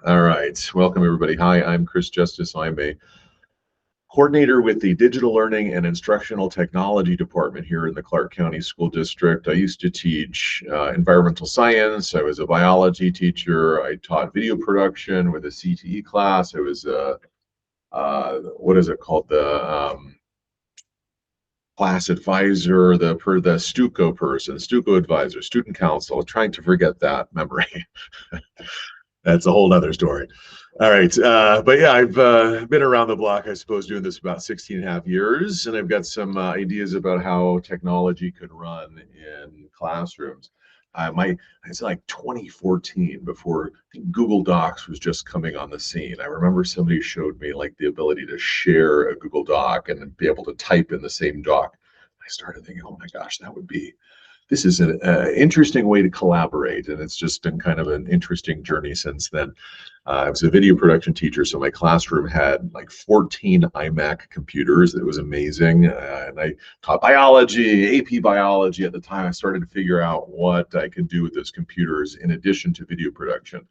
All right. Welcome, everybody. Hi, I'm Chris Justice. I'm a coordinator with the Digital Learning and Instructional Technology Department here in the Clark County School District. I used to teach environmental science. I was a biology teacher. I taught video production with a CTE class. I was what is it called? The class advisor, the STUCO person, STUCO advisor, student council. Trying to forget that memory. That's a whole other story. All right. But yeah, I've been around the block, I suppose, doing this about 16 and a half years. And I've got some ideas about how technology could run in classrooms. It's like 2014 before Google Docs was just coming on the scene. I remember somebody showed me like the ability to share a Google Doc and be able to type in the same doc. I started thinking, oh my gosh, this is an interesting way to collaborate, and it's just been kind of an interesting journey since then. I was a video production teacher, so my classroom had like 14 iMac computers. It was amazing, and I taught biology, AP biology at the time. I started to figure out what I could do with those computers in addition to video production.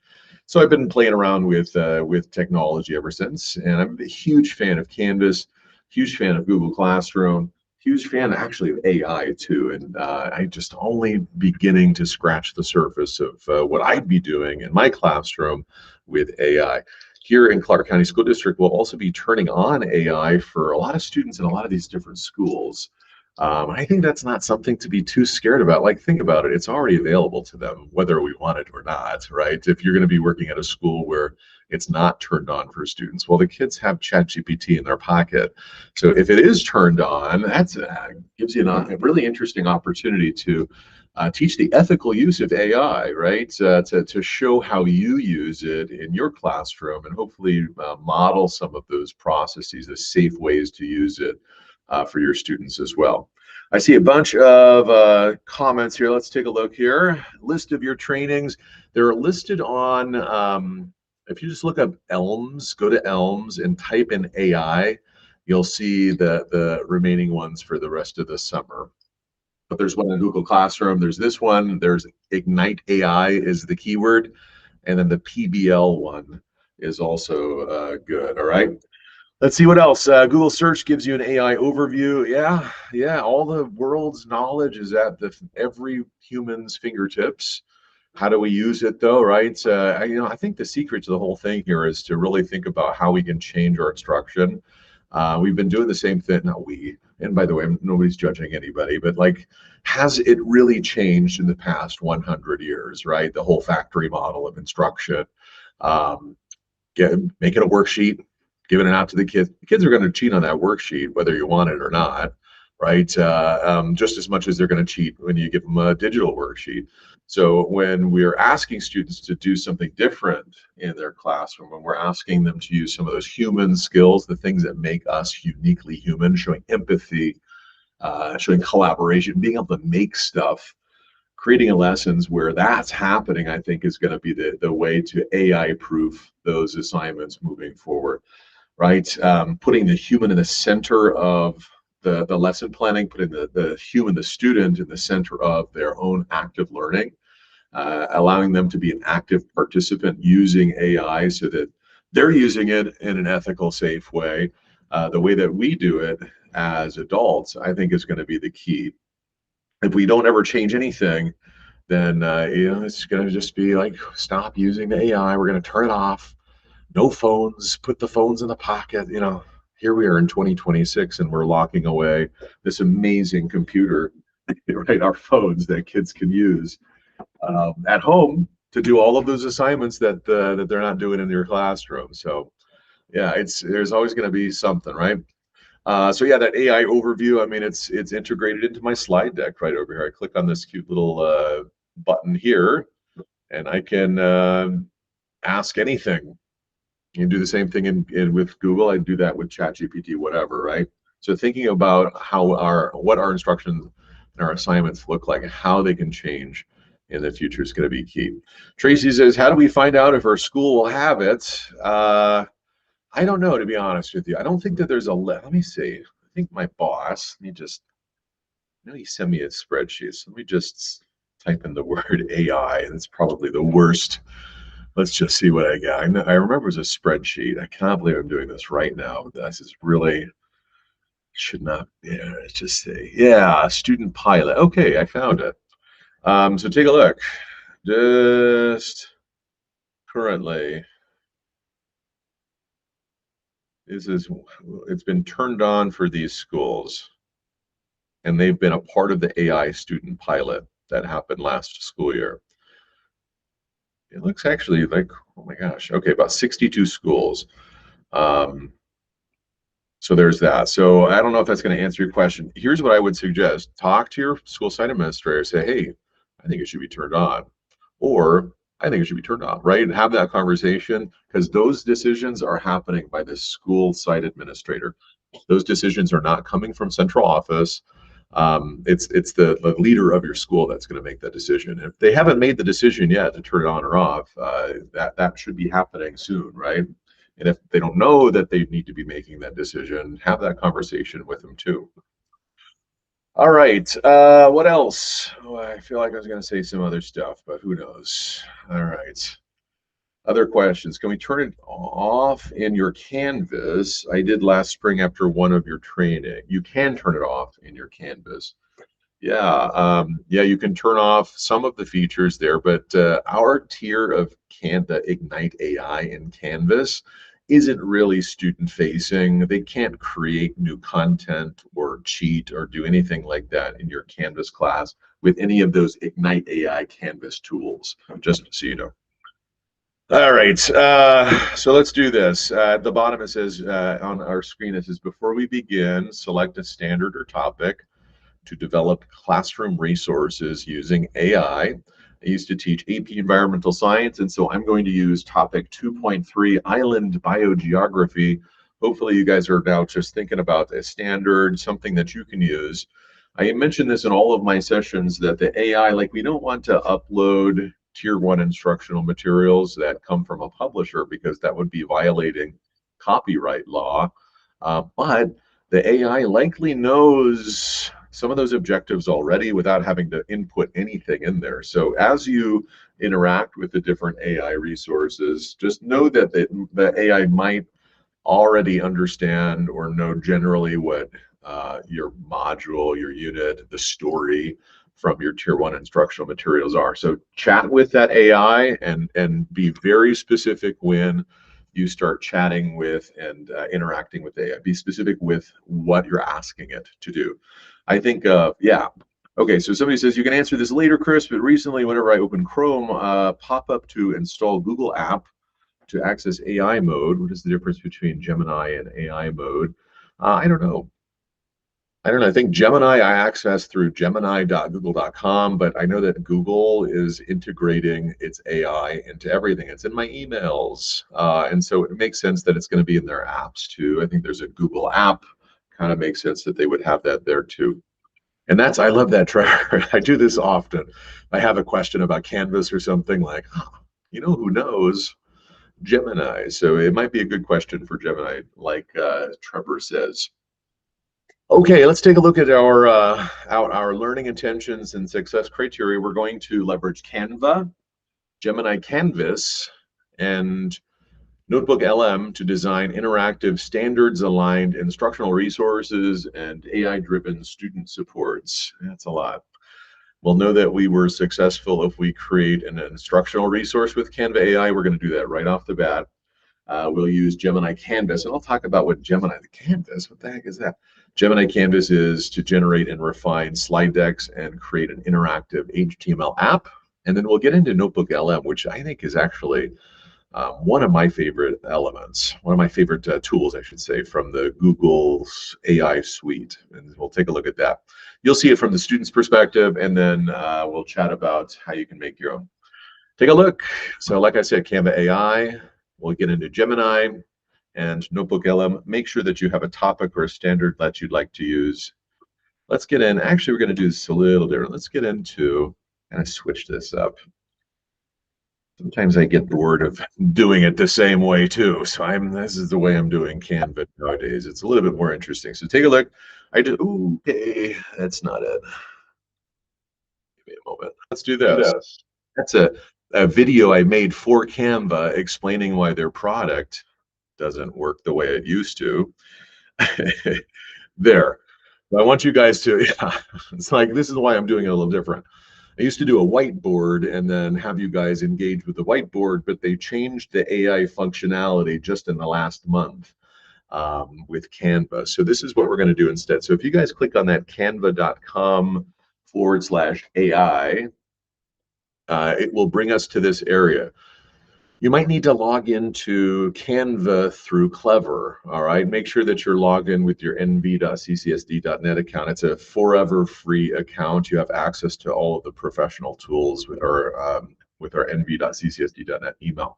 So I've been playing around with technology ever since, and I'm a huge fan of Canvas, huge fan of Google Classroom, huge fan actually of AI too, and I just only beginning to scratch the surface of what I'd be doing in my classroom with AI. Here in Clark County School District, we'll also be turning on AI for a lot of students in a lot of these different schools. I think that's not something to be too scared about. Like, think about it. It's already available to them, whether we want it or not, right? If you're going to be working at a school where it's not turned on for students, well, the kids have ChatGPT in their pocket. So if it is turned on, that gives you a really interesting opportunity to teach the ethical use of AI, right? To show how you use it in your classroom and hopefully model some of those processes, the safe ways to use it for your students as well. I see a bunch of comments here. Let's take a look here. List of your trainings. They're listed on, if you just look up ELMS, go to ELMS and type in AI, you'll see the remaining ones for the rest of the summer. But there's one in Google Classroom. There's this one. There's Ignite AI is the keyword. And then the PBL one is also good. All right. Let's see what else. Google search gives you an AI overview. Yeah. All the world's knowledge is at every human's fingertips. How do we use it though, right? I think the secret to the whole thing here is to really think about how we can change our instruction. We've been doing the same thing. Not we, and by the way, nobody's judging anybody, but like, has it really changed in the past 100 years, right? The whole factory model of instruction. Making a worksheet, giving it out to the kids. The kids are going to cheat on that worksheet, whether you want it or not, right? Just as much as they're going to cheat when you give them a digital worksheet. So when we're asking students to do something different in their classroom, when we're asking them to use some of those human skills, the things that make us uniquely human, showing empathy, showing collaboration, being able to make stuff, creating lessons where that's happening, I think is going to be the way to AI proof those assignments moving forward, right? Putting the human in the center of the lesson planning, putting the human, the student in the center of their own active learning, allowing them to be an active participant using AI so that they're using it in an ethical, safe way. The way that we do it as adults, I think is going to be the key. If we don't ever change anything, then it's going to just be like, stop using the AI. We're going to turn it off. No phones. Put the phones in the pocket. Here we are in 2026, and we're locking away this amazing computer, right? Our phones that kids can use at home to do all of those assignments that they're not doing in their classroom. So yeah, there's always going to be something, right? So yeah, that AI overview, I mean, it's integrated into my slide deck right over here. I click on this cute little button here, and I can ask anything. You can do the same thing with Google. I do that with ChatGPT, whatever, right? So thinking about what our instructions and our assignments look like and how they can change in the future is going to be key. Tracy says, how do we find out if our school will have it? I don't know, to be honest with you. I don't think that there's let me see. I think my boss, he sent me a spreadsheet. So let me just type in the word AI, and it's probably the worst Let's just see what I got. I remember it was a spreadsheet. I cannot believe I'm doing this right now. This is really should not. Yeah, let's just say, yeah, student pilot. Okay, I found it. So take a look. Just currently, this is it's been turned on for these schools, and they've been a part of the AI student pilot that happened last school year. It looks actually like, oh my gosh, okay, about 62 schools. Um, So there's that. So I don't know if that's going to answer your question. Here's what I would suggest. Talk to your school site administrator. Say, hey, I think it should be turned on. Or I think it should be turned on, right? And have that conversation because those decisions are happening by the school site administrator. Those decisions are not coming from central office. It's the leader of your school that's going to make that decision. If they haven't made the decision yet to turn it on or off, that should be happening soon, right? And if they don't know that they need to be making that decision, have that conversation with them too. All right. What else? Oh, I feel like I was going to say some other stuff, but who knows? All right. Other questions. Can we turn it off in your Canvas? I did last spring after one of your training. You can turn it off in your Canvas. Yeah, you can turn off some of the features there, but our tier of the Ignite AI in Canvas isn't really student facing. They can't create new content or cheat or do anything like that in your Canvas class with any of those Ignite AI Canvas tools, just so you know. All right, so let's do this. At the bottom, it says on our screen, it says, before we begin, select a standard or topic to develop classroom resources using AI. I used to teach AP Environmental Science, and so I'm going to use topic 2.3, Island Biogeography. Hopefully you guys are now just thinking about a standard, something that you can use. I mentioned this in all of my sessions that the AI, like we don't want to upload tier one instructional materials that come from a publisher because that would be violating copyright law. But the AI likely knows some of those objectives already without having to input anything in there. So as you interact with the different AI resources, just know that the AI might already understand or know generally what your module, your unit, the story from your tier one instructional materials are. So chat with that AI and be very specific when you start chatting with and interacting with AI. Be specific with what you're asking it to do. I think, yeah. Okay, so somebody says you can answer this later, Chris, but recently, whenever I open Chrome, pop up to install Google app to access AI mode. What is the difference between Gemini and AI mode? I don't know. I don't know. I think Gemini I access through gemini.google.com, but I know that Google is integrating its AI into everything. It's in my emails. And so it makes sense that it's going to be in their apps too. I think there's a Google app. Kind of makes sense that they would have that there too. And I love that, Trevor. I do this often. I have a question about Canvas or something like, you know, who knows? Gemini. So it might be a good question for Gemini, like Trevor says. Okay, let's take a look at our learning intentions and success criteria. We're going to leverage Canva, Gemini Canvas, and NotebookLM to design interactive, standards-aligned instructional resources and AI-driven student supports. That's a lot. We'll know that we were successful if we create an instructional resource with Canva AI. We're going to do that right off the bat. We'll use Gemini Canvas, and I'll talk about what Gemini Canvas, what the heck is that? Gemini Canvas is to generate and refine slide decks and create an interactive HTML app. And then we'll get into NotebookLM, which I think is actually one of my favorite elements, one of my favorite tools, I should say, from the Google's AI suite. And we'll take a look at that. You'll see it from the student's perspective, and then we'll chat about how you can make your own. Take a look. So like I said, Canva AI, we'll get into Gemini and NotebookLM. Make sure that you have a topic or a standard that you'd like to use. Let's get in. Actually, we're going to do this a little different. Let's get into, and I switch this up. Sometimes I get bored of doing it the same way too. So this is the way I'm doing Canva nowadays. It's a little bit more interesting. So take a look. Okay, that's not it. Give me a moment. Let's do this. That's it. a video I made for Canva explaining why their product doesn't work the way it used to. There. I want you guys to, yeah, it's like, this is why I'm doing it a little different. I used to do a whiteboard and then have you guys engage with the whiteboard, but they changed the AI functionality just in the last month with Canva. So this is what we're going to do instead. So if you guys click on that canva.com/AI, it will bring us to this area. You might need to log into Canva through Clever. All right. Make sure that you're logged in with your nv.ccsd.net account. It's a forever free account. You have access to all of the professional tools with our nv.ccsd.net email.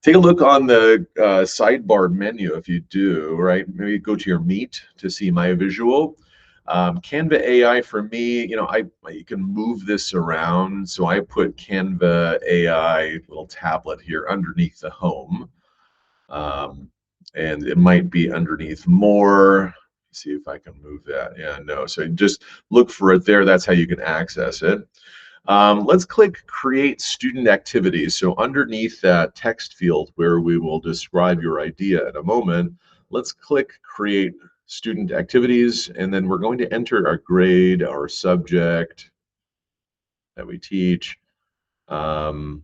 Take a look on the sidebar menu if you do, right? Maybe go to your Meet to see my visual. Canva AI for me, you can move this around. So I put Canva AI little tablet here underneath the home. And it might be underneath more. See if I can move that. Yeah, no. So just look for it there. That's how you can access it. Let's click Create Student Activities. So underneath that text field where we will describe your idea in a moment, let's click Create Student Activities, and then we're going to enter our grade, our subject that we teach, learning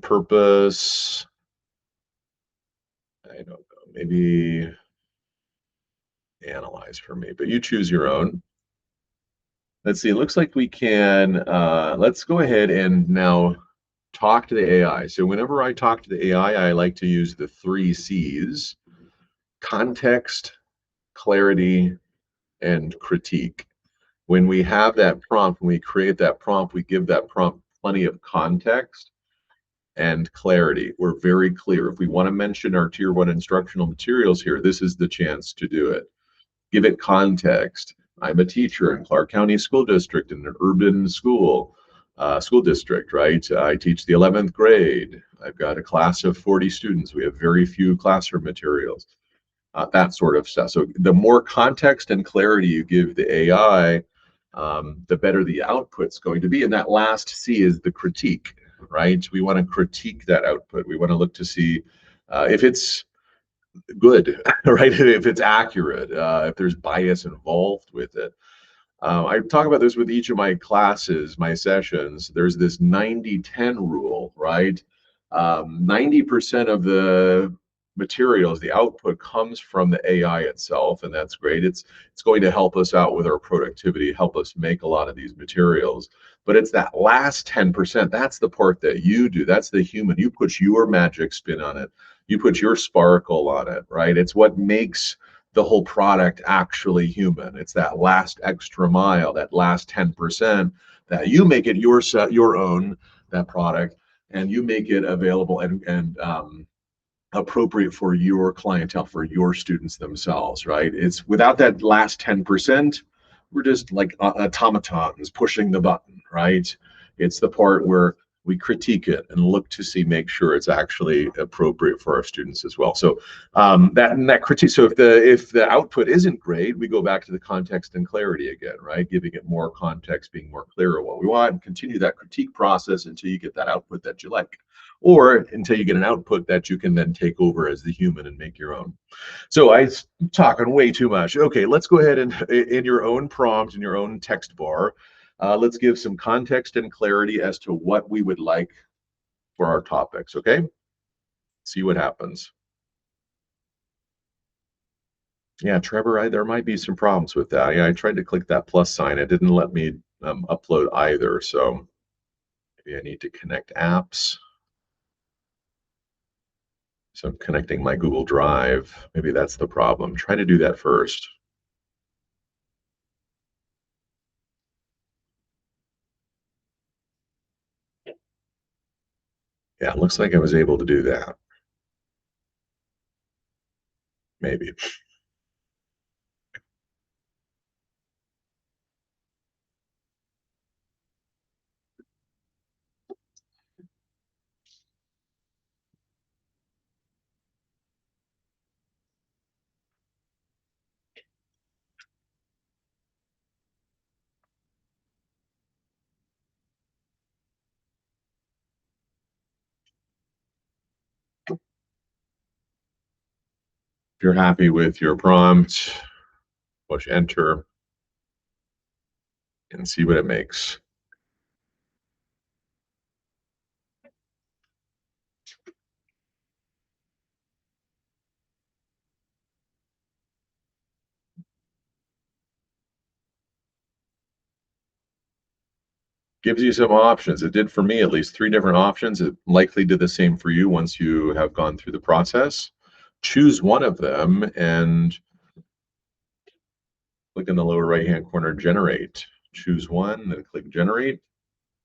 purpose. I don't know, maybe analyze for me, but you choose your own. Let's see, it looks like we can, let's go ahead and now talk to the AI. So whenever I talk to the AI, I like to use the 3 C's: context, clarity, and critique. When we have that prompt, when we create that prompt, we give that prompt plenty of context and clarity. We're very clear. If we want to mention our tier 1 instructional materials here, this is the chance to do it. Give it context. I'm a teacher in Clark County School District in an urban school district, right? I teach the 11th grade. I've got a class of 40 students. We have very few classroom materials, that sort of stuff. So the more context and clarity you give the AI, the better the output's going to be. And that last C is the critique, right? We want to critique that output. We want to look to see if it's good, right? If it's accurate, if there's bias involved with it. I talk about this with each of my classes, my sessions. There's this 90-10 rule, right? 90% of the materials, the output comes from the AI itself, and that's great. It's going to help us out with our productivity, help us make a lot of these materials. But it's that last 10%, that's the part that you do. That's the human. You put your magic spin on it. You put your sparkle on it, right? It's what makes the whole product actually human. It's that last extra mile, that last 10% that you make it your own, that product, and you make it available and appropriate for your clientele, for your students themselves, right? It's without that last 10%, we're just like automatons pushing the button, right? It's the part where we critique it and look to see, make sure it's actually appropriate for our students as well. So that critique. So if the output isn't great, we go back to the context and clarity again, right? Giving it more context, being more clear on what we want, and continue that critique process until you get that output that you like, or until you get an output that you can then take over as the human and make your own. So I'm talking way too much. Okay, let's go ahead and in your own prompt, in your own text bar, let's give some context and clarity as to what we would like for our topics, okay? See what happens. Yeah, Trevor, there might be some problems with that. Yeah, I tried to click that plus sign. It didn't let me upload either, so maybe I need to connect apps. So I'm connecting my Google Drive. Maybe that's the problem. Try to do that first. Yeah, it looks like I was able to do that. Maybe. you're happy with your prompt, push enter and see what it makes. Gives you some options. It did for me at least 3 different options. It likely did the same for you once you have gone through the process. Choose one of them and click in the lower right-hand corner, generate. Choose one, then click generate,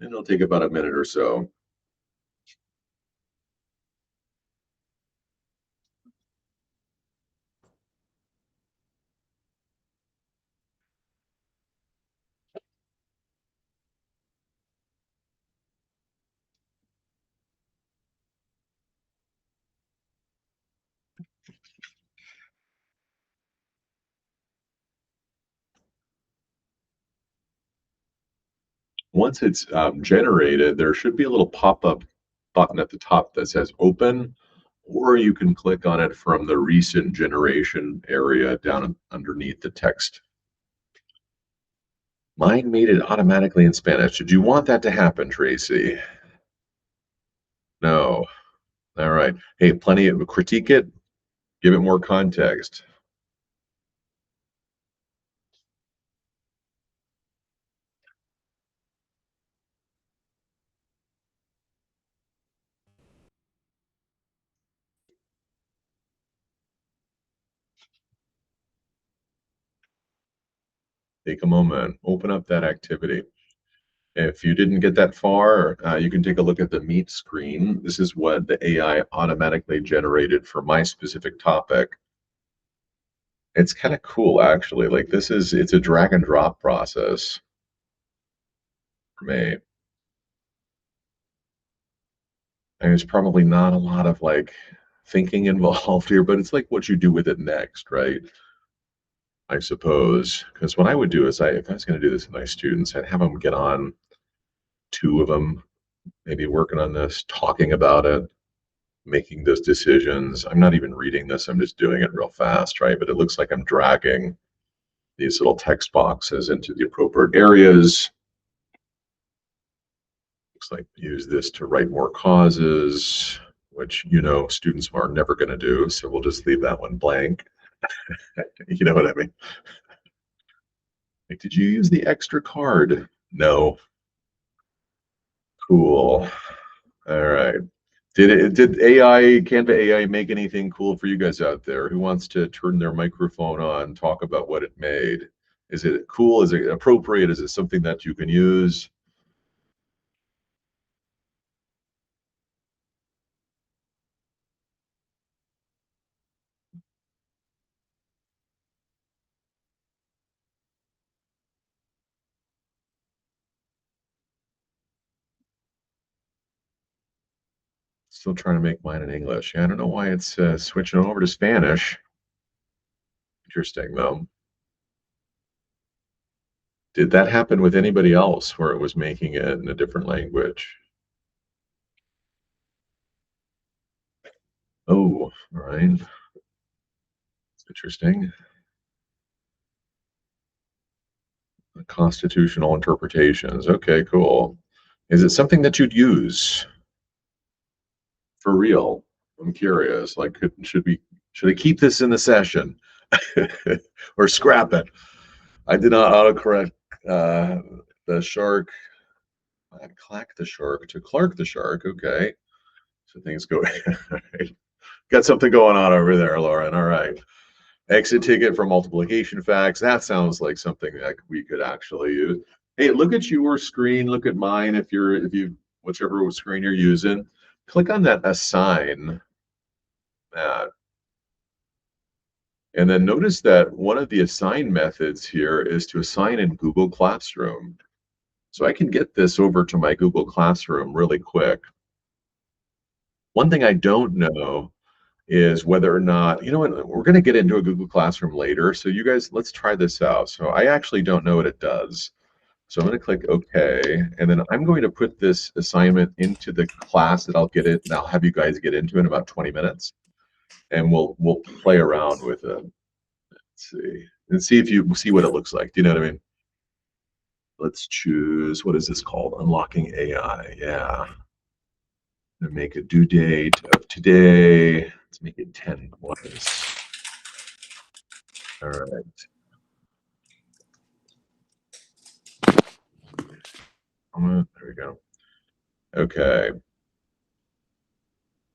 and it'll take about a minute or so. Once it's generated, there should be a little pop-up button at the top that says open, or you can click on it from the recent generation area down underneath the text. Mine made it automatically in Spanish. Did you want that to happen, Tracy? No. All right. Hey, plenty of critique it, give it more context. Take a moment, open up that activity. If you didn't get that far, you can take a look at the Meet screen. This is what the AI automatically generated for my specific topic. It's kind of cool, actually. Like it's a drag and drop process for me. And there's probably not a lot of like thinking involved here, but it's like what you do with it next, right? I suppose. Because what I would do is if I was going to do this with my students, I'd have them get on, 2 of them, maybe working on this, talking about it, making those decisions. I'm not even reading this, I'm just doing it real fast, right? But it looks like I'm dragging these little text boxes into the appropriate areas. Looks like use this to write more causes, which students are never going to do. So we'll just leave that one blank. You know what I mean? Like, did you use the extra card? No. Cool. All right. Did Canva AI make anything cool for you guys out there? Who wants to turn their microphone on, talk about what it made? Is it cool? Is it appropriate? Is it something that you can use? Still trying to make mine in English. Yeah, I don't know why it's switching over to Spanish. Interesting, though. Did that happen with anybody else where it was making it in a different language? Oh, all right. Interesting. Constitutional interpretations. Okay, cool. Is it something that you'd use for real? I'm curious. Like, should I keep this in the session or scrap it? I did not autocorrect the shark. I clack the shark to Clark the shark. Okay, so things go. Right. Got something going on over there, Lauren. All right. Exit ticket for multiplication facts. That sounds like something that we could actually use. Hey, look at your screen. Look at mine. If you whichever screen you're using, click on that assign. That. And then notice that one of the assign methods here is to assign in Google Classroom. So I can get this over to my Google Classroom really quick. One thing I don't know is whether or not, you know what, we're going to get into a Google Classroom later. So you guys, let's try this out. So I actually don't know what it does. So I'm going to click OK, and then I'm going to put this assignment into the class that I'll have you guys get into in about 20 minutes. and we'll play around with it. Let's see, and see if you see what it looks like. Do you know what I mean? Let's choose, what is this called? Unlocking AI. Yeah. And make a due date of today. Let's make it 10 plus. All right. There we go. Okay.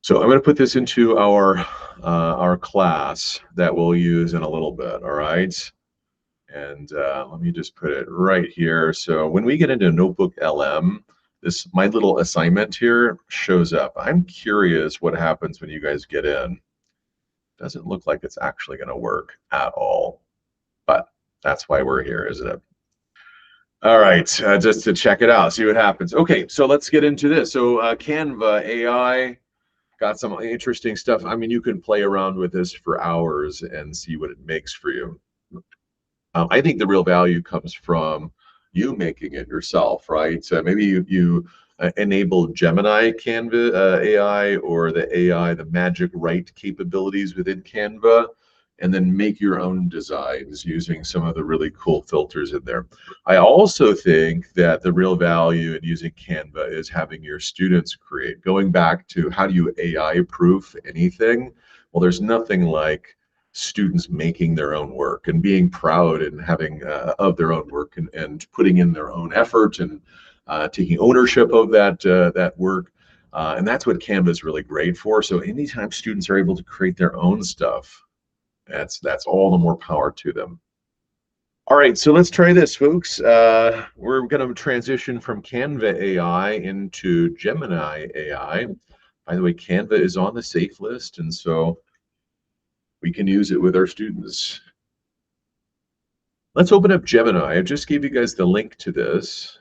So I'm going to put this into our class that we'll use in a little bit. All right. And let me just put it right here. So when we get into NotebookLM, this my little assignment here shows up. I'm curious what happens when you guys get in. Doesn't look like it's actually going to work at all, but that's why we're here, isn't it? All right, just to check it out, see what happens. Okay, so let's get into this. So Canva AI got some interesting stuff. I mean, you can play around with this for hours and see what it makes for you. I think the real value comes from you making it yourself, right? So maybe you enable Gemini Canva AI or the AI, the magic write capabilities within Canva, and then make your own designs using some of the really cool filters in there. I also think that the real value in using Canva is having your students create. Going back to how do you AI proof anything? Well, there's nothing like students making their own work and being proud and having of their own work and putting in their own effort and taking ownership of that work. And that's what Canva is really great for. So anytime students are able to create their own stuff, that's all the more power to them. All right, so let's try this, folks. We're going to transition from Canva AI into Gemini AI. By the way, Canva is on the safe list, and so we can use it with our students. Let's open up Gemini. I just gave you guys the link to this.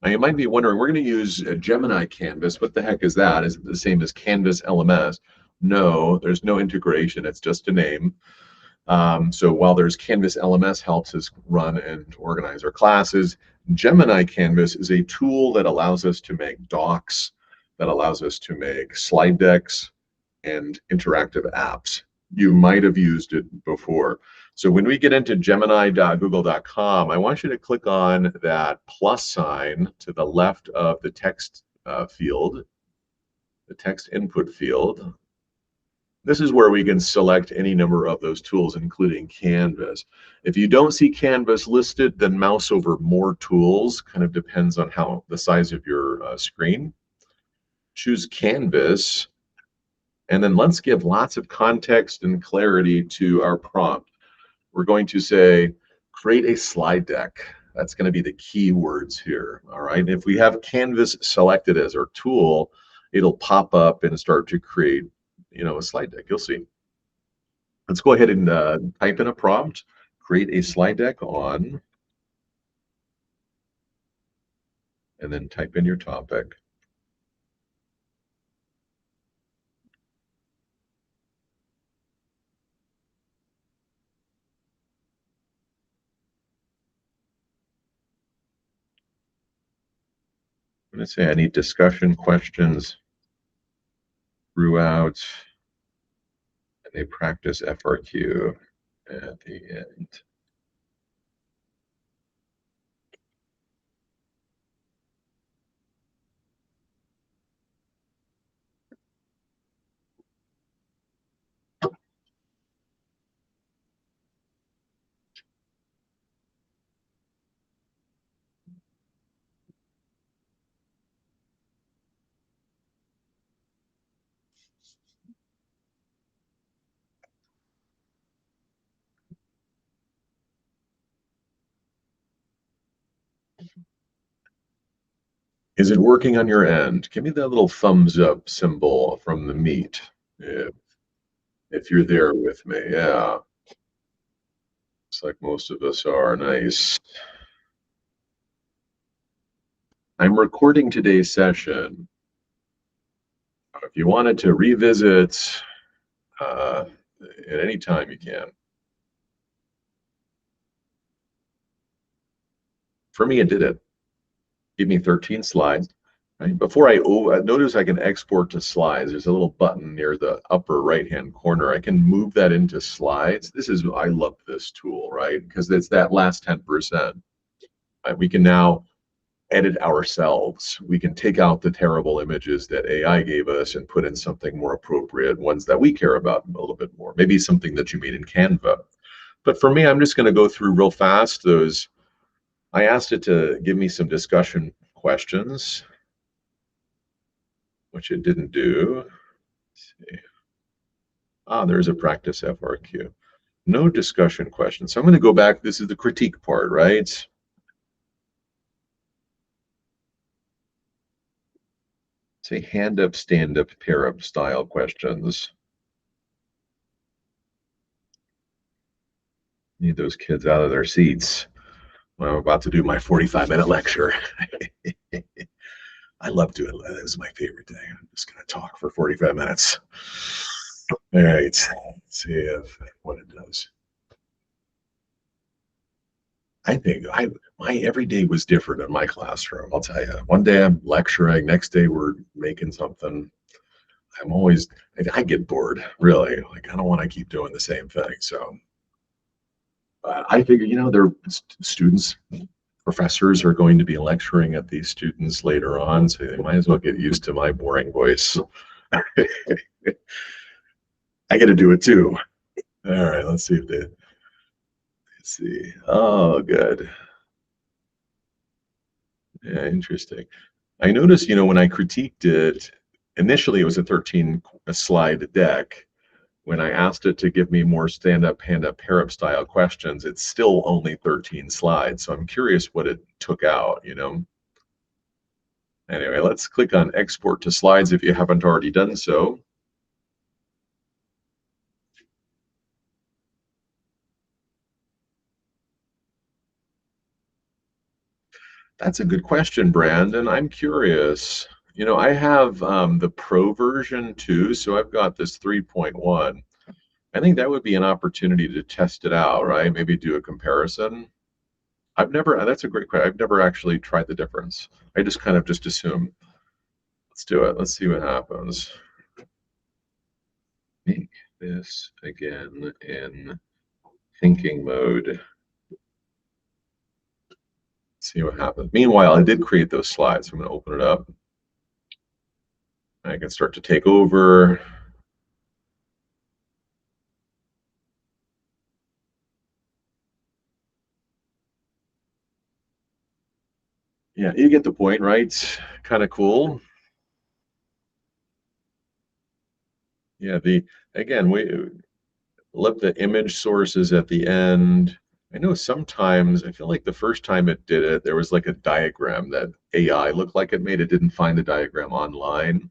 Now you might be wondering, we're going to use Gemini Canvas. What the heck is that? Is it the same as Canvas LMS? No, there's no integration. It's just a name. So while there's Canvas LMS helps us run and organize our classes, Gemini Canvas is a tool that allows us to make docs, that allows us to make slide decks and interactive apps. You might have used it before. So when we get into gemini.google.com, I want you to click on that plus sign to the left of the text field, the text input field. This is where we can select any number of those tools, including Canvas. If you don't see Canvas listed, then mouse over More Tools. Kind of depends on how the size of your screen. Choose Canvas, and then let's give lots of context and clarity to our prompt. We're going to say, create a slide deck. That's going to be the key words here. All right. If we have Canvas selected as our tool, it'll pop up and start to create, a slide deck. You'll see. Let's go ahead and type in a prompt, create a slide deck on, and then type in your topic. I'm going to say I need discussion questions throughout and a practice FRQ at the end. Is it working on your end? Give me that little thumbs up symbol from the meet if you're there with me. Yeah. Looks like most of us are. Nice. I'm recording today's session. If you wanted to revisit at any time, you can. For me, it did it. Give me 13 slides. Right? Before notice I can export to slides. There's a little button near the upper right-hand corner. I can move that into slides. I love this tool, right? Because it's that last 10%. Right? We can now edit ourselves. We can take out the terrible images that AI gave us and put in something more appropriate, ones that we care about a little bit more. Maybe something that you made in Canva. But for me, I'm just going to go through real fast those. I asked it to give me some discussion questions, which it didn't do. Let's see. There's a practice FRQ. No discussion questions. So I'm going to go back. This is the critique part, right? Say hand up, stand up, pair up style questions. Need those kids out of their seats when I'm about to do my 45-minute lecture. I love doing that. That was my favorite thing. I'm just going to talk for 45 minutes. All right. Let's see what it does. I think my every day was different in my classroom. I'll tell you. One day I'm lecturing, next day we're making something. I get bored, really. Like I don't want to keep doing the same thing. So I figure, they're students, professors are going to be lecturing at these students later on, so they might as well get used to my boring voice. I got to do it too. All right, let's see. Oh, good. Yeah, interesting. I noticed, when I critiqued it, initially it was a 13 slide deck. When I asked it to give me more stand-up, hand-up, pair-up style questions, it's still only 13 slides. So I'm curious what it took out, Anyway, let's click on Export to Slides if you haven't already done so. That's a good question, Brandon. I'm curious. I have the Pro version too, so I've got this 3.1. I think that would be an opportunity to test it out, right? Maybe do a comparison. That's a great question. I've never actually tried the difference. I just kind of just assume. Let's do it. Let's see what happens. Make this again in thinking mode. See what happens. Meanwhile, I did create those slides. So I'm going to open it up. I can start to take over. Yeah, you get the point, right? Kind of cool. Yeah, again, we left the image sources at the end. I know sometimes, I feel like the first time it did it, there was like a diagram that AI looked like it made. It didn't find the diagram online.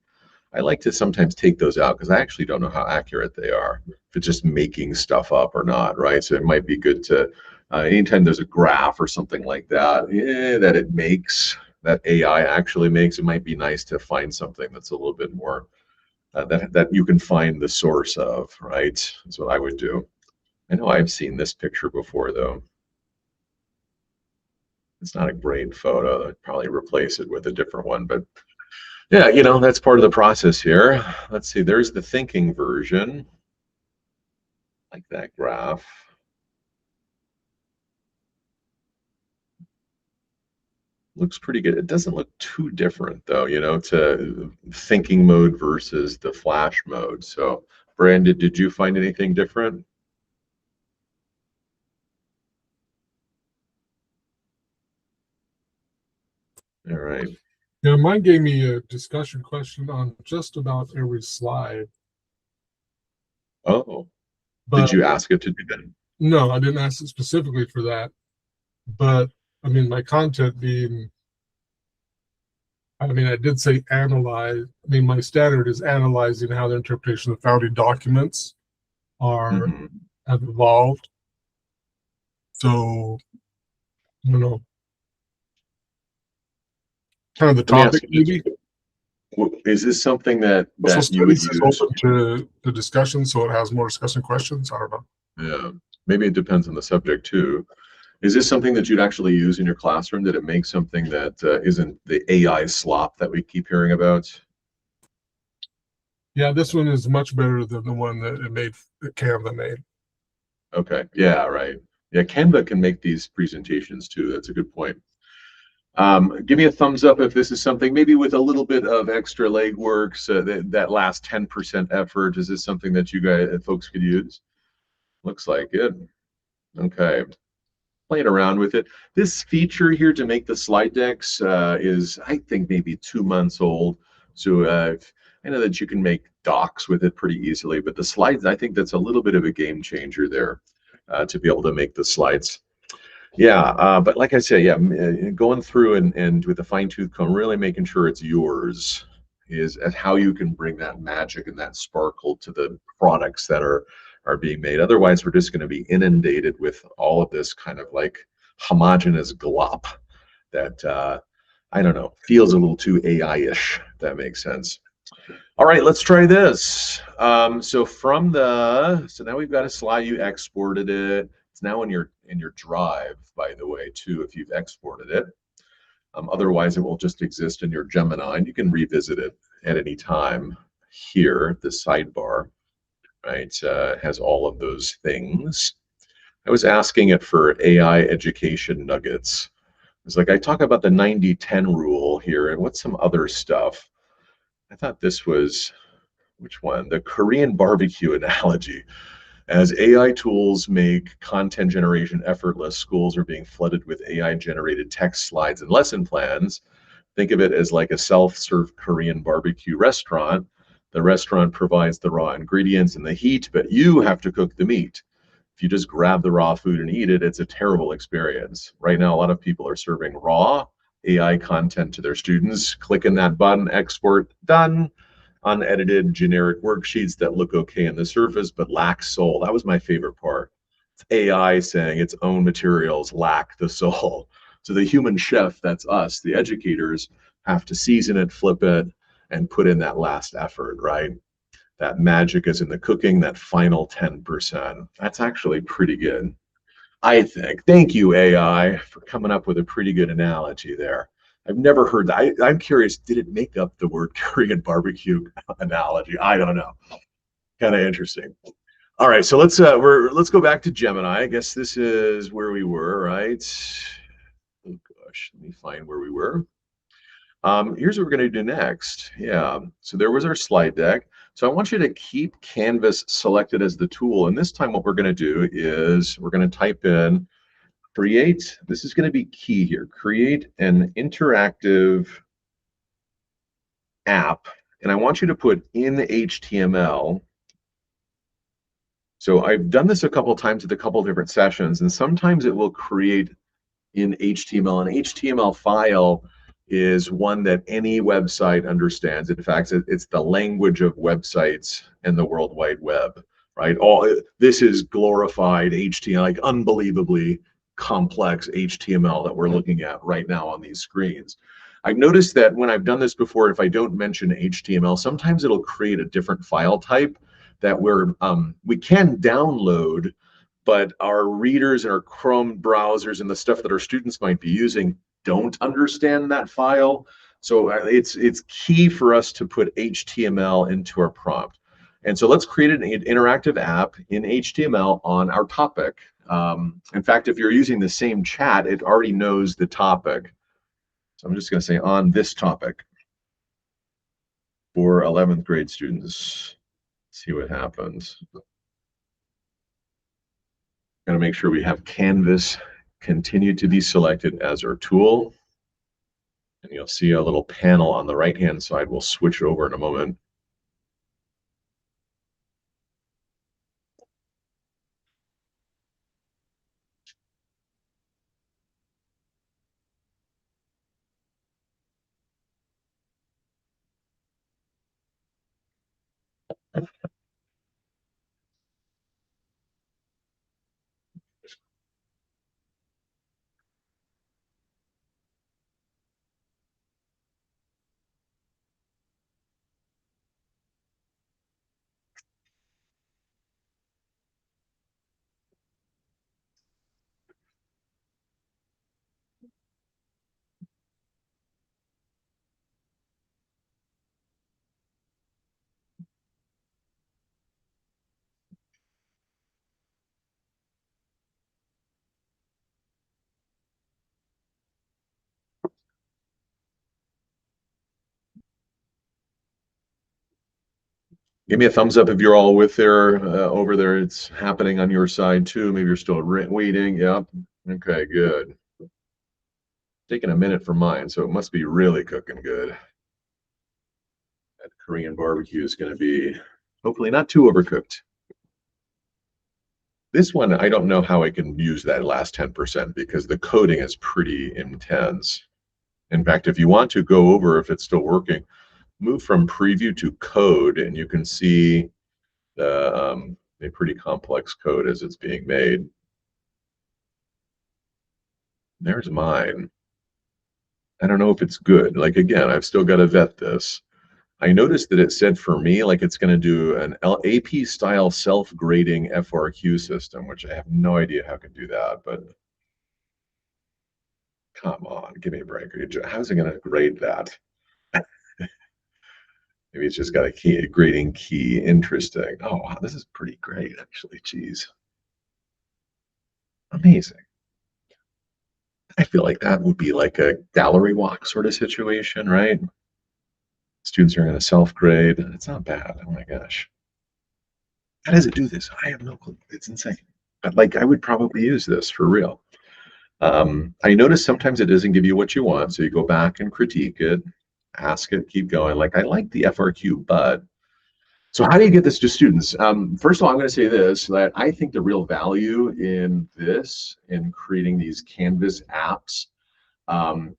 I like to sometimes take those out because I actually don't know how accurate they are, if it's just making stuff up or not, right? So it might be good to, anytime there's a graph or something like that, that it makes, that AI actually makes, it might be nice to find something that's a little bit more, that you can find the source of, right? That's what I would do. I know I've seen this picture before, though. It's not a great photo. I'd probably replace it with a different one, but yeah, that's part of the process here. Let's see, there's the thinking version, like that graph. Looks pretty good. It doesn't look too different, though, to thinking mode versus the flash mode. So, Brandon, did you find anything different? All right. Yeah, mine gave me a discussion question on just about every slide. Oh, But did you ask it to do that? no, I didn't ask it specifically for that. But I mean, my content being, I mean, I did say analyze. I mean, my standard is analyzing how the interpretation of founding documents are have evolved. So, I don't know, kind of the topic maybe. Is this something that So you would studies use? is open to the discussion, so it has more discussion questions. I don't know. Yeah, maybe it depends on the subject too. Is this something that you'd actually use in your classroom? Did it make something that isn't the AI slop that we keep hearing about? Yeah, this one is much better than the one that Canva made. Okay. Yeah, right. Yeah, Canva can make these presentations too. That's a good point. Give me a thumbs up if this is something maybe with a little bit of extra legwork, so that last 10% effort. Is this something that you guys, folks could use? Looks like it. Okay. Playing around with it. This feature here to make the slide decks is, I think, maybe 2 months old. So I know that you can make docs with it pretty easily, but the slides, I think that's a little bit of a game changer there to be able to make the slides. Yeah, but like I say, yeah, going through and with a fine tooth comb, really making sure it's yours is at how you can bring that magic and that sparkle to the products that are being made. Otherwise, we're just going to be inundated with all of this kind of like homogeneous glop that I don't know, feels a little too AI-ish. If that makes sense. All right, let's try this. So now we've got a slide. You exported it. It's now in your drive, by the way, too, if you've exported it. Otherwise, it will just exist in your Gemini, and you can revisit it at any time. Here, the sidebar, right, has all of those things. I was asking it for AI education nuggets. It's like I talk about the 90-10 rule here, and what's some other stuff? I thought this was which one? The Korean barbecue analogy. As AI tools make content generation effortless, schools are being flooded with AI generated text slides and lesson plans. Think of it as like a self serve Korean barbecue restaurant. The restaurant provides the raw ingredients and the heat, but you have to cook the meat. If you just grab the raw food and eat it, it's a terrible experience. Right now, a lot of people are serving raw AI content to their students. Clicking that button, export, done. Unedited generic worksheets that look okay on the surface but lack soul. That was my favorite part. It's AI saying its own materials lack the soul. So the human chef, that's us, the educators, have to season it, flip it, and put in that last effort, right? That magic is in the cooking, that final 10%. That's actually pretty good, I think. Thank you, AI, for coming up with a pretty good analogy there. I've never heard that. I'm curious, did it make up the word Korean barbecue analogy? I don't know. Kind of interesting. All right, so let's go back to Gemini. I guess this is where we were, right? Oh gosh, let me find where we were. Here's what we're going to do next. Yeah, so there was our slide deck. So I want you to keep Canvas selected as the tool. And this time what we're going to do is we're going to type in create, this is going to be key here, create an interactive app. And I want you to put in HTML. So I've done this a couple of times with a couple of different sessions, and sometimes it will create in HTML. An HTML file is one that any website understands. In fact, it's the language of websites and the World Wide Web, right? All this is glorified HTML, like unbelievably complex HTML that we're looking at right now on these screens. I've noticed that when I've done this before, if I don't mention HTML, sometimes it'll create a different file type that we can download, but our readers and our Chrome browsers and the stuff that our students might be using don't understand that file. So it's key for us to put HTML into our prompt. And so let's create an interactive app in HTML on our topic. In fact, if you're using the same chat, it already knows the topic. So I'm just going to say on this topic for 11th grade students. See what happens. Got to make sure we have Canvas continue to be selected as our tool. And you'll see a little panel on the right-hand side. We'll switch over in a moment. Give me a thumbs up if you're all with there over there. It's happening on your side too. Maybe you're still waiting. Yep. Okay, good. Taking a minute for mine, so it must be really cooking good. That Korean barbecue is going to be hopefully not too overcooked. This one, I don't know how I can use that last 10% because the coding is pretty intense. In fact, if you want to go over if it's still working, move from preview to code, and you can see a pretty complex code as it's being made. There's mine. I don't know if it's good. Like, again, I've still got to vet this. I noticed that it said for me, like it's going to do an AP style self-grading FRQ system, which I have no idea how it can do that, but come on, give me a break. How's it going to grade that? Maybe it's just got a grading key. Interesting. Oh, wow, this is pretty great, actually. Geez. Amazing. I feel like that would be like a gallery walk sort of situation, right? Students are going to self-grade. It's not bad. Oh my gosh. How does it do this? I have no clue. It's insane. But like, I would probably use this for real. I notice sometimes it doesn't give you what you want, so you go back and critique it, ask it, keep going. Like, I like the FRQ, but so how do you get this to students? First of all, I'm going to say this, that I think the real value in this, in creating these Canvas apps,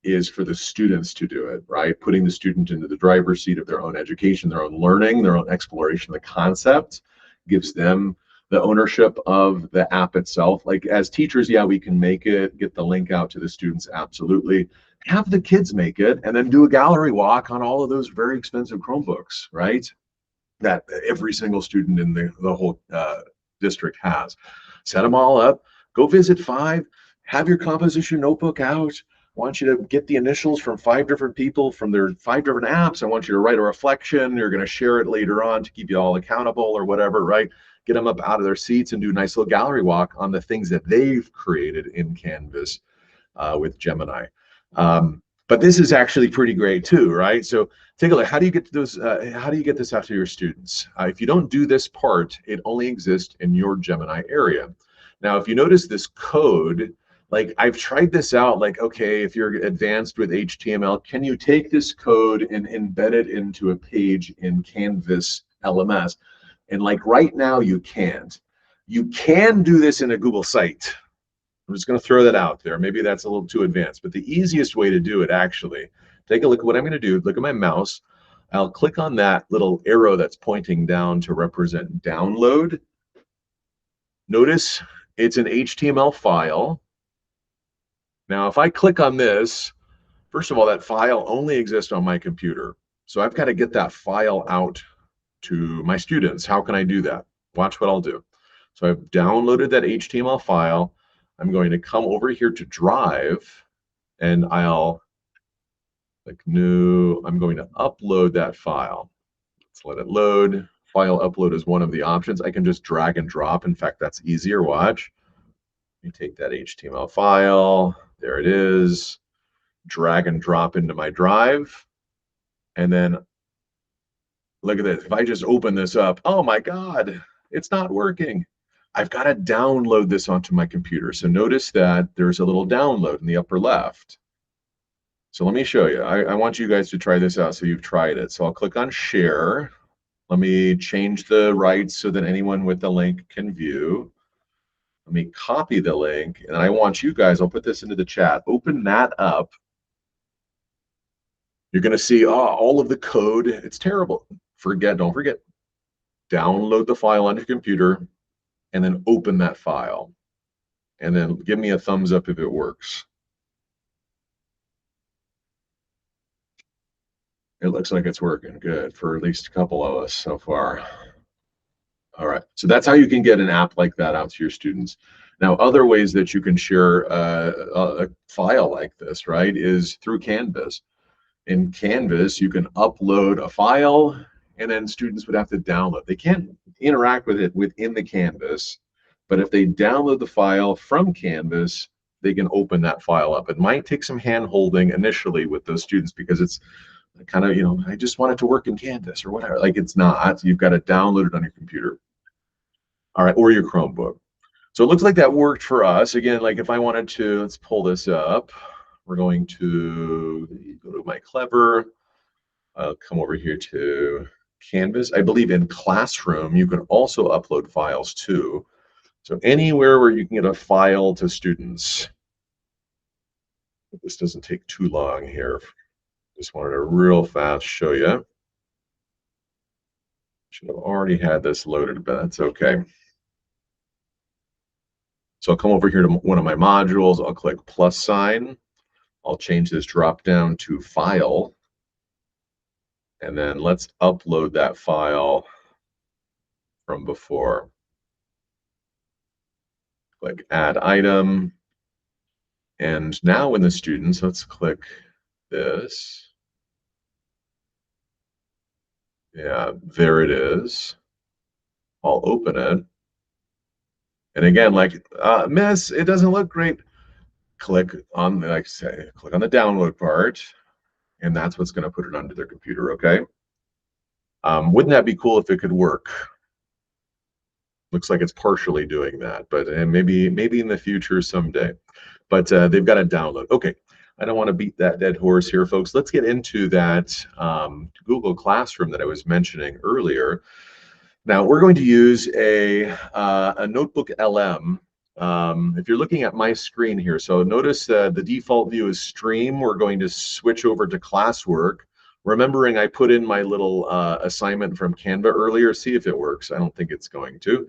is for the students to do it, right? Putting the student into the driver's seat of their own education, their own learning, their own exploration of the concept, gives them the ownership of the app itself. Like as teachers, yeah, we can make it, get the link out to the students, absolutely. Have the kids make it and then do a gallery walk on all of those very expensive Chromebooks, right? That every single student in the whole district has. Set them all up, go visit 5, have your composition notebook out. I want you to get the initials from 5 different people from their 5 different apps. I want you to write a reflection. You're going to share it later on to keep you all accountable or whatever, right? Get them up out of their seats and do a nice little gallery walk on the things that they've created in Canvas with Gemini. But this is actually pretty great too, right? So take a look. How do you get to those? How do you get this out to your students? If you don't do this part, it only exists in your Gemini area. Now, if you notice this code, like I've tried this out, like, okay, if you're advanced with HTML, can you take this code and embed it into a page in Canvas LMS? And like right now, you can't. You can do this in a Google site. I'm just going to throw that out there. Maybe that's a little too advanced, but the easiest way to do it, actually, take a look at what I'm going to do. Look at my mouse. I'll click on that little arrow that's pointing down to represent download. Notice it's an HTML file. Now, if I click on this, first of all, that file only exists on my computer. So I've got to get that file out to my students. How can I do that? Watch what I'll do. So I've downloaded that HTML file. I'm going to come over here to Drive, and I'll click New. I'm going to upload that file. Let's let it load. File upload is one of the options. I can just drag and drop. In fact, that's easier. Watch. Let me take that HTML file. There it is. Drag and drop into my Drive. And then look at this. If I just open this up, oh my God, it's not working. I've got to download this onto my computer. So notice that there's a little download in the upper left. So let me show you. I want you guys to try this out so you've tried it. So I'll click on share. Let me change the rights so that anyone with the link can view. Let me copy the link, and I want you guys, I'll put this into the chat, open that up. You're going to see all of the code. It's terrible. Don't forget, download the file on your computer, and then open that file. And then give me a thumbs up if it works. It looks like it's working good for at least a couple of us so far. All right, so that's how you can get an app like that out to your students. Now, other ways that you can share a file like this, right, is through Canvas. In Canvas, you can upload a file, and then students would have to download. They can't interact with it within the Canvas, but if they download the file from Canvas, they can open that file up. It might take some hand-holding initially with those students because it's kind of, I just want it to work in Canvas or whatever. Like it's not. You've got to download it on your computer. All right, or your Chromebook. So it looks like that worked for us. Again, like if I wanted to, let's pull this up. We're going to go to my Clever. I'll come over here to Canvas. I believe in Classroom, you can also upload files too. So anywhere where you can get a file to students. This doesn't take too long here. Just wanted to real fast show you. Should have already had this loaded, but that's okay. So I'll come over here to one of my modules. I'll click plus sign. I'll change this drop down to file. And then let's upload that file from before. Click add item. And now in the students, let's click this. Yeah, there it is. I'll open it. And again, like, miss, it doesn't look great. Click on, like I say, click on the download part, and that's what's going to put it onto their computer, okay? Wouldn't that be cool if it could work? Looks like it's partially doing that, but maybe in the future someday. But they've got to download. Okay, I don't want to beat that dead horse here, folks. Let's get into that Google Classroom that I was mentioning earlier. Now we're going to use a NotebookLM. If you're looking at my screen here, so notice the default view is Stream. We're going to switch over to Classwork. Remembering I put in my little assignment from Canva earlier. See if it works. I don't think it's going to.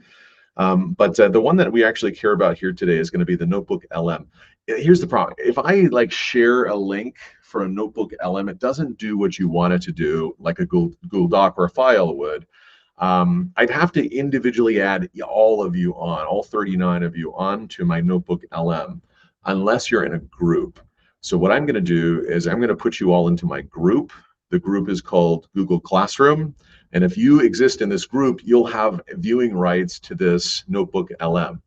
But the one that we actually care about here today is going to be the NotebookLM. Here's the problem. If I like share a link for a NotebookLM, it doesn't do what you want it to do like a Google Doc or a file would. I'd have to individually add all of you on, all 39 of you on to my NotebookLM, unless you're in a group. So what I'm going to do is I'm going to put you all into my group. The group is called Google Classroom. And if you exist in this group, you'll have viewing rights to this NotebookLM.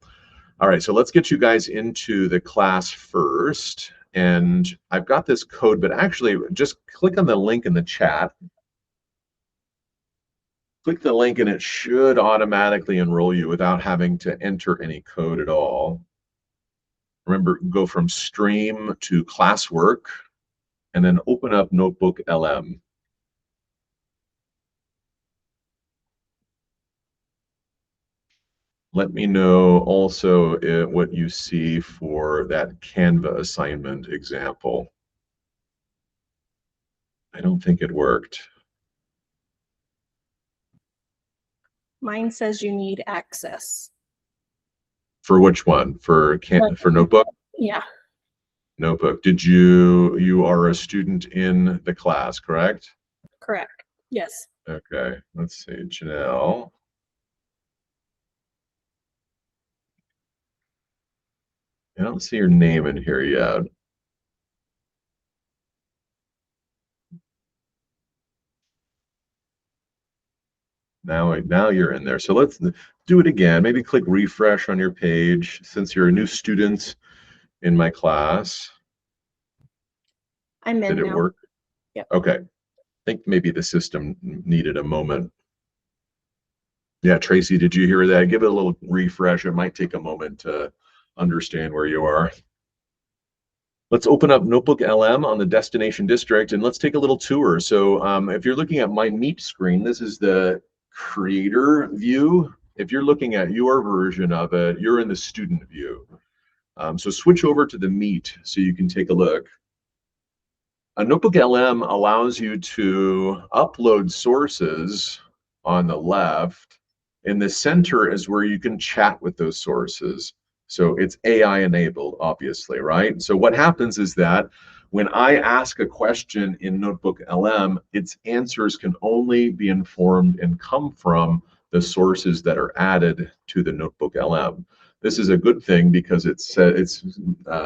All right, so let's get you guys into the class first. And I've got this code, but actually just click on the link in the chat. Click the link and it should automatically enroll you without having to enter any code at all. Remember, go from Stream to Classwork and then open up NotebookLM. Let me know also what you see for that Canva assignment example. I don't think it worked. Mine says you need access. For which one? For Notebook? Yeah. Notebook. Did you are a student in the class, correct? Correct. Yes. Okay. Let's see, Janelle. I don't see your name in here yet. Now you're in there. So let's do it again. Maybe click refresh on your page since you're a new student in my class. I'm in Did it now. work? Yep. Okay. I think maybe the system needed a moment. Yeah, Tracy, did you hear that? Give it a little refresh. It might take a moment to understand where you are. Let's open up NotebookLM on the destination district and let's take a little tour. So if you're looking at my Meet screen, this is the creator view. If you're looking at your version of it, you're in the student view. So switch over to the Meet so you can take a look. A NotebookLM allows you to upload sources on the left. In the center is where you can chat with those sources. So it's AI enabled, obviously, right? So what happens is that when I ask a question in NotebookLM, its answers can only be informed and come from the sources that are added to the NotebookLM. This is a good thing because it's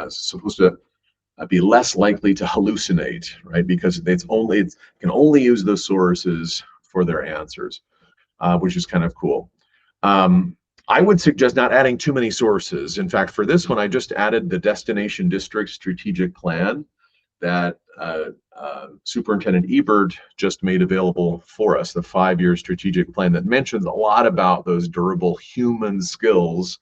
supposed to be less likely to hallucinate, right? Because it can only use those sources for their answers, which is kind of cool. I would suggest not adding too many sources. In fact, for this one, I just added the destination district strategic plan. that Superintendent Ebert just made available for us, the 5-year strategic plan that mentions a lot about those durable human skills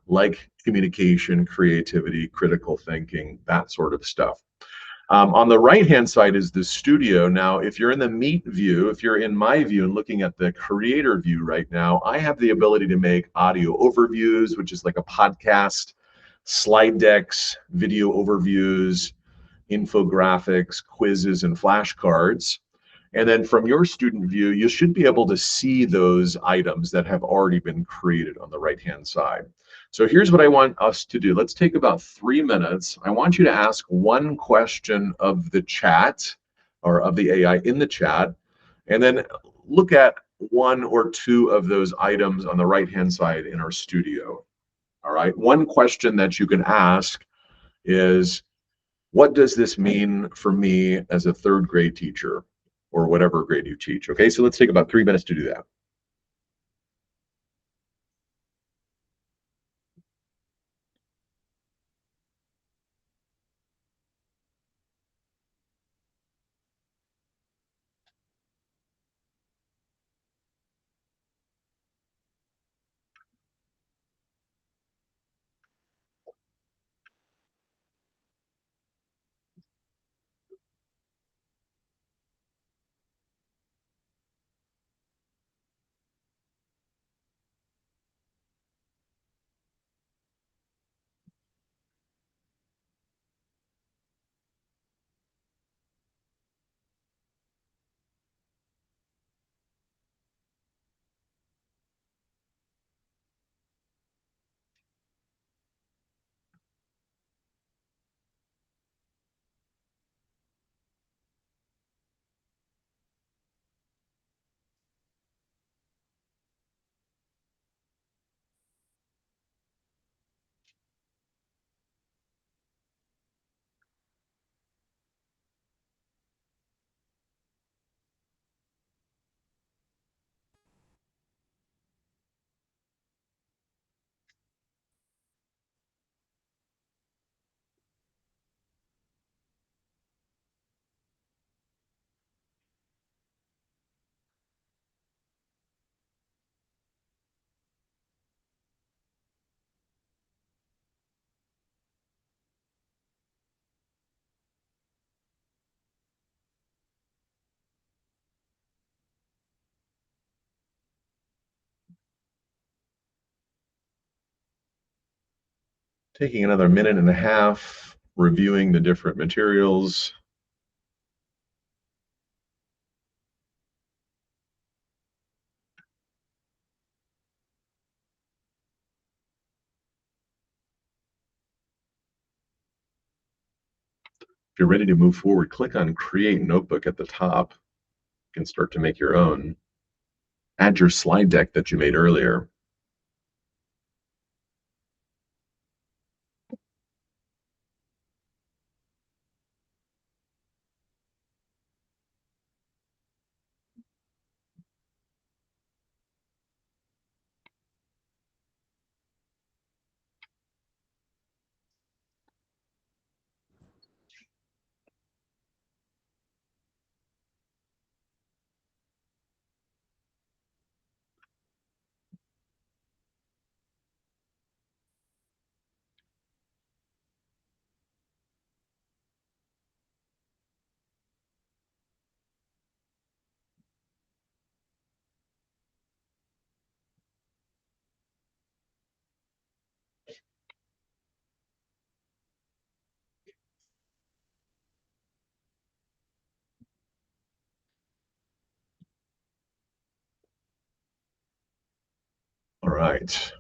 like communication, creativity, critical thinking, that sort of stuff. On the right-hand side is the studio. Now, if you're in the Meet view, if you're in my view and looking at the creator view right now, I have the ability to make audio overviews, which is like a podcast, slide decks, video overviews, infographics, quizzes, and flashcards. And then from your student view, you should be able to see those items that have already been created on the right-hand side. So here's what I want us to do. Let's take about 3 minutes. I want you to ask one question of the chat or of the AI in the chat, and then look at 1 or 2 of those items on the right-hand side in our studio. All right. One question that you can ask is, what does this mean for me as a 3rd grade teacher or whatever grade you teach? Okay, so let's take about 3 minutes to do that. Taking another 1.5 minutes, reviewing the different materials. If you're ready to move forward, click on Create Notebook at the top. You can start to make your own. Add your slide deck that you made earlier. All right.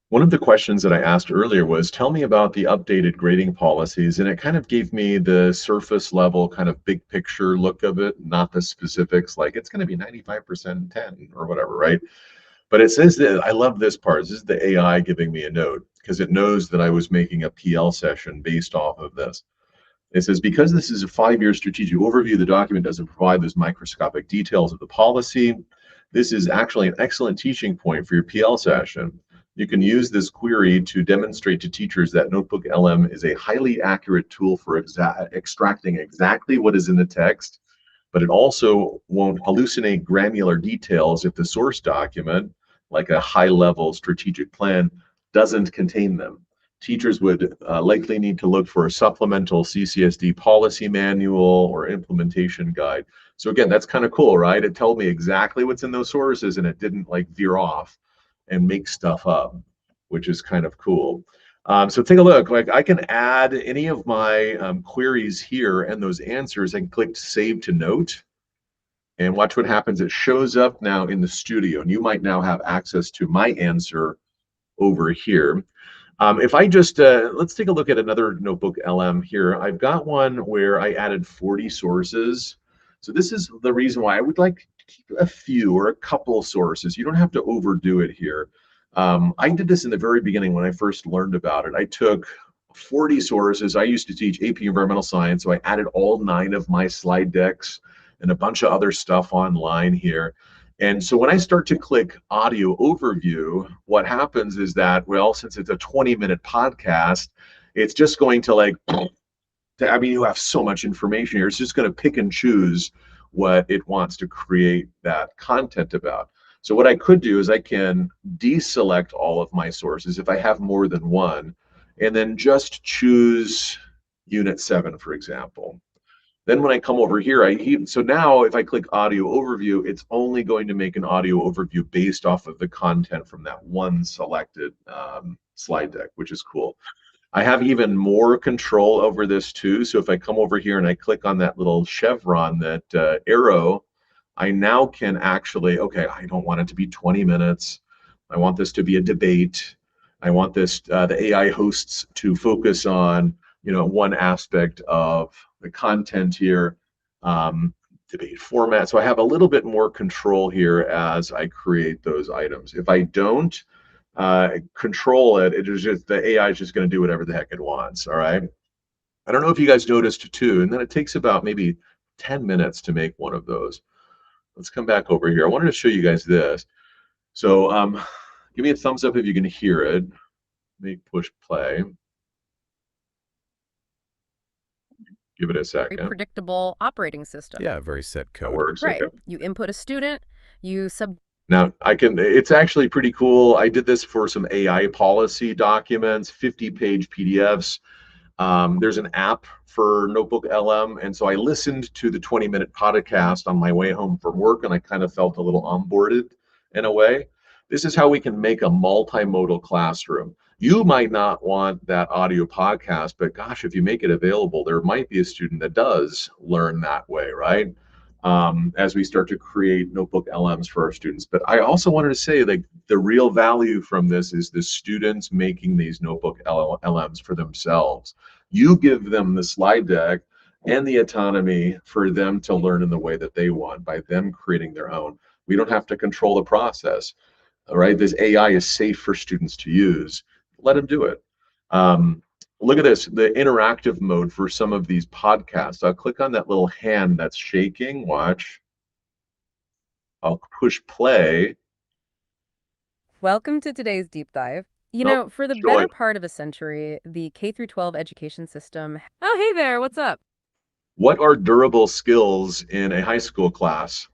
One of the questions that I asked earlier was, tell me about the updated grading policies, and it kind of gave me the surface level kind of big picture look of it, not the specifics, like it's going to be 95% 10 or whatever, right? But it says that, I love this part. This is the AI giving me a note because it knows that I was making a PL session based off of this. It says, because this is a 5-year strategic overview, the document doesn't provide those microscopic details of the policy. This is actually an excellent teaching point for your PL session. You can use this query to demonstrate to teachers that NotebookLM is a highly accurate tool for extracting exactly what is in the text, but it also won't hallucinate granular details if the source document, like a high-level strategic plan, doesn't contain them. Teachers would likely need to look for a supplemental CCSD policy manual or implementation guide. So again, that's kind of cool, right? It told me exactly what's in those sources and it didn't like veer off and make stuff up, which is kind of cool. So take a look, like I can add any of my queries here and those answers and click Save to Note. And watch what happens. It shows up now in the studio, and you might now have access to my answer over here. If I just, let's take a look at another Notebook LM here. I've got one where I added 40 sources. So this is the reason why I would like to keep a few or a couple sources. You don't have to overdo it here. I did this in the very beginning when I first learned about it. I took 40 sources. I used to teach AP Environmental Science, so I added all 9 of my slide decks and a bunch of other stuff online here. And so when I start to click audio overview, what happens is that, well, since it's a 20-minute podcast, it's just going to like, I mean, you have so much information here. It's just going to pick and choose what it wants to create that content about. So what I could do is I can deselect all of my sources if I have more than one, and then just choose Unit 7, for example. Then when I come over here, so now if I click audio overview, it's only going to make an audio overview based off of the content from that one selected slide deck, which is cool. I have even more control over this too. So if I come over here and I click on that little chevron, that arrow, I now can actually, okay, I don't want it to be 20 minutes. I want this to be a debate. I want this, the AI hosts to focus on, one aspect of the content here, debate format. So I have a little bit more control here as I create those items. If I don't control it, it is just, the AI is just going to do whatever the heck it wants. All right. I don't know if you guys noticed too, and then it takes about maybe 10 minutes to make one of those. Let's come back over here. I wanted to show you guys this. So give me a thumbs up if you can hear it. Let me push play. Give it a second. Very predictable operating system. Yeah, very set code. That works. Right. Okay. You input a student, you Now it's actually pretty cool. I did this for some AI policy documents, 50-page PDFs. There's an app for NotebookLM, and so I listened to the 20-minute podcast on my way home from work, and I kind of felt a little onboarded in a way. This is how we can make a multimodal classroom. You might not want that audio podcast, but gosh, if you make it available, there might be a student that does learn that way, right? As we start to create notebook LMs for our students. But I also wanted to say, like, the real value from this is the students making these notebook LMs for themselves. You give them the slide deck and the autonomy for them to learn in the way that they want by them creating their own. We don't have to control the process. All right, this AI is safe for students to use. Let them do it. Look at this, the interactive mode for some of these podcasts. I'll click on that little hand that's shaking. Watch. I'll push play. Welcome to today's deep dive. For the better part of a century, the K-12 education system. Oh, hey there, what's up? What are durable skills in a high school class?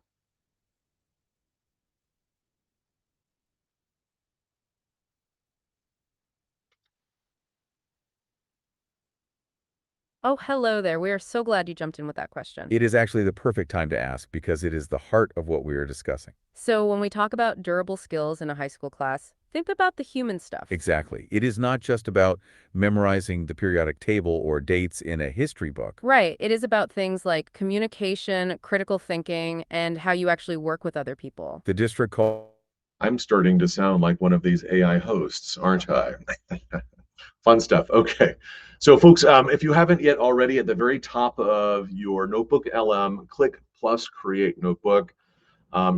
Oh, hello there. We are so glad you jumped in with that question. It is actually the perfect time to ask because it is the heart of what we are discussing. So when we talk about durable skills in a high school class, think about the human stuff. Exactly. It is not just about memorizing the periodic table or dates in a history book. Right. It is about things like communication, critical thinking, and how you actually work with other people. The district call. I'm starting to sound like one of these AI hosts, aren't I? Fun stuff. Okay. So folks, if you haven't yet already, at the very top of your Notebook LM, click plus create notebook.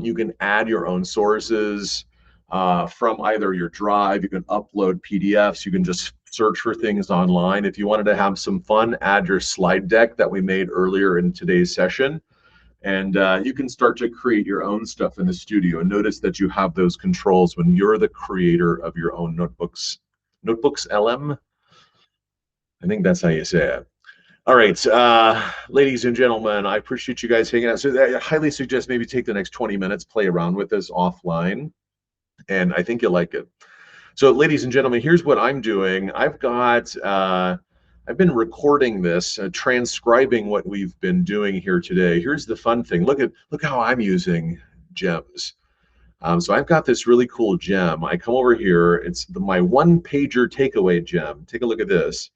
You can add your own sources from either your drive. You can upload PDFs. You can just search for things online. If you wanted to have some fun, add your slide deck that we made earlier in today's session. And you can start to create your own stuff in the studio. And notice that you have those controls when you're the creator of your own notebooks. NotebookLM? I think that's how you say it. All right, ladies and gentlemen, I appreciate you guys hanging out. So I highly suggest maybe take the next 20 minutes, play around with this offline, and I think you'll like it. So ladies and gentlemen, here's what I'm doing. I've been recording this, transcribing what we've been doing here today. Here's the fun thing. Look how I'm using gems. So I've got this really cool gem. I come over here. It's my one-pager takeaway gem. Take a look at this.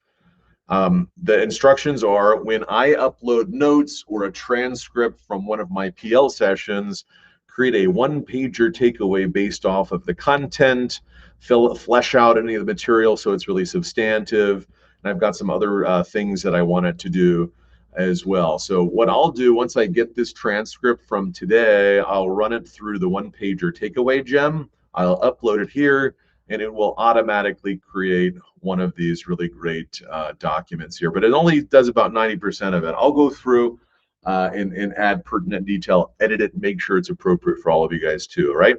The instructions are when I upload notes or a transcript from one of my PL sessions, create a one-pager takeaway based off of the content, flesh out any of the material so it's really substantive. And I've got some other things that I want it to do as well. So what I'll do once I get this transcript from today, I'll run it through the one-pager takeaway gem. I'll upload it here, and it will automatically create one of these really great documents here. But it only does about 90% of it. I'll go through and add pertinent detail, edit it, make sure it's appropriate for all of you guys too, all right?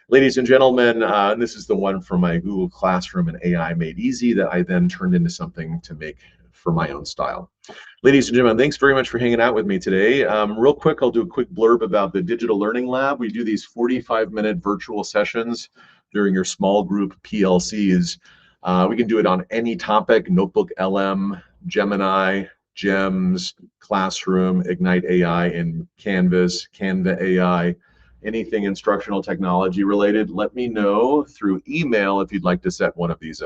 Ladies and gentlemen, and this is the one from my Google Classroom and AI Made Easy that I then turned into something to make for my own style. Ladies and gentlemen, thanks very much for hanging out with me today. Real quick, I'll do a quick blurb about the Digital Learning Lab. We do these 45-minute virtual sessions during your small group PLCs. We can do it on any topic: NotebookLM, Gemini, Gems, Classroom, Ignite AI, and Canvas, Canva AI. Anything instructional technology related, let me know through email if you'd like to set one of these up.